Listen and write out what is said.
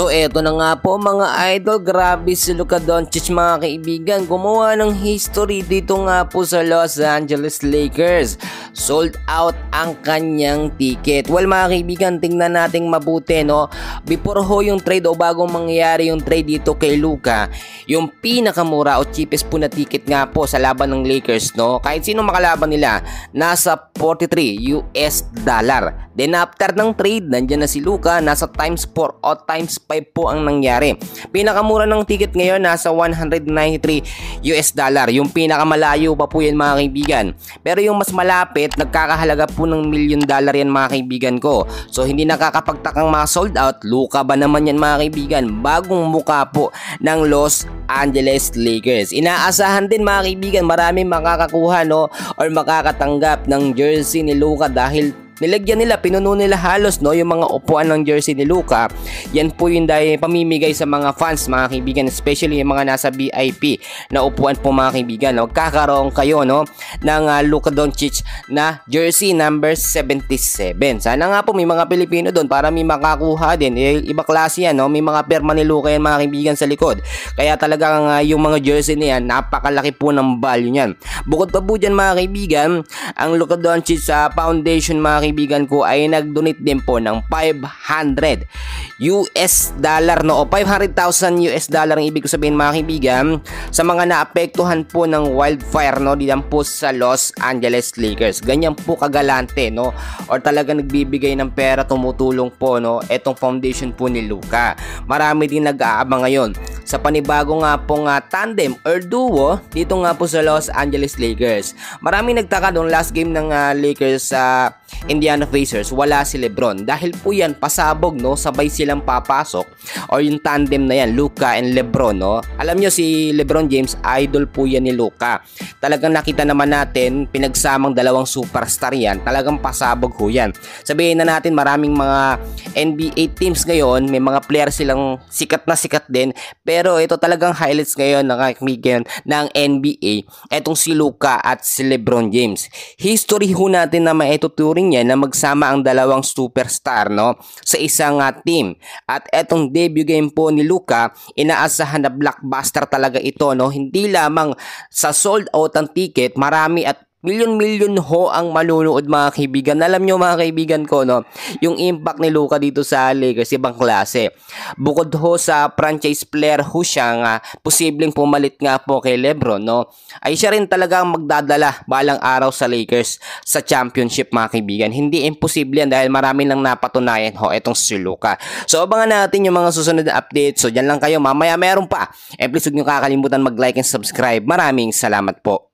So eto na nga po mga idol, grabe si Luka Doncic mga kaibigan, gumawa ng history dito nga po sa Los Angeles Lakers. Sold out ang kanyang ticket. Well mga kaibigan, tingnan natin mabuti no. Before ho yung trade o bagong mangyayari yung trade dito kay Luka, yung pinakamura o cheapest po na ticket nga po sa laban ng Lakers no. Kahit sino makalaban nila, nasa 43 US dollar. Then after ng trade, nandiyan na si Luka, nasa times 4 o times 5 po ang nangyari. Pinakamura ng ticket ngayon nasa 193 US dollar. Yung pinakamalayo pa po yan mga kaibigan. Pero yung mas malapit, nagkakahalaga po ng $1 million yan mga kaibigan ko. So hindi nakakapagtakang mga sold out. Luka ba naman yan mga kaibigan? Bagong muka po ng Los Angeles Lakers. Inaasahan din mga kaibigan, maraming makakakuha no or makakatanggap ng jersey ni Luka dahil nilagyan nila, pinuno nila halos no yung mga upuan ng jersey ni Luka. Yan po yung dahil pamimigay sa mga fans mga kaibigan, especially yung mga nasa VIP na upuan po mga kaibigan. Magkakaroon kayo no ng Luka Doncic na jersey number 77. Sana nga po may mga Pilipino doon para may makakuha din. Iba klase yan no, may mga perma ni Luka yan mga kaibigan sa likod. Kaya talagang yung mga jersey niyan, napakalaki po ng value niyan. Bukod pa po dyan mga kaibigan, ang Luka Doncic sa foundation mga kaibigan ko ay nag-donate din po ng 500 US dollar no o 500,000 US dollar ang ibig ko sabihin mga kaibigan sa mga naapektuhan po ng wildfire no diyan po sa Los Angeles Lakers. Ganyan po kagalante no or talaga nagbibigay ng pera, tumutulong po no etong foundation po ni Luka. Marami din nag-aabang ngayon sa panibago nga pong tandem or duo dito nga po sa Los Angeles Lakers. Marami nagtaka doon last game ng Lakers sa Indiana Pacers, wala si LeBron. Dahil po yan, pasabog no, sabay silang papasok or yung tandem na yan, Luka and LeBron no. Alam nyo si LeBron James, idol po yan ni Luka. Talagang nakita naman natin, pinagsamang dalawang superstar yan, talagang pasabog ho yan. Sabihin na natin maraming mga NBA teams ngayon, may mga player silang sikat din, pero ito talagang highlights ngayon ng NBA, etong si Luka at si LeBron James. History ho natin na maituturing yan na magsama ang dalawang superstar no sa isang team. At etong debut game po ni Luka, inaasahan na blockbuster talaga ito no. Hindi lamang sa sold out ang ticket, marami at milyon ho ang manunood mga kaibigan. Alam nyo mga kaibigan ko no, yung impact ni Luka dito sa Lakers ibang klase. Bukod ho sa franchise player ho siya nga posibleng pumalit nga po kay LeBron no, ay siya rin talaga ang magdadala balang araw sa Lakers sa championship mga kaibigan. Hindi imposible yan dahil marami nang napatunayan ho etong si Luka. So abangan natin yung mga susunod na updates. So dyan lang kayo, mamaya meron pa. And please huwag nyo kakalimutan mag-like and subscribe. Maraming salamat po.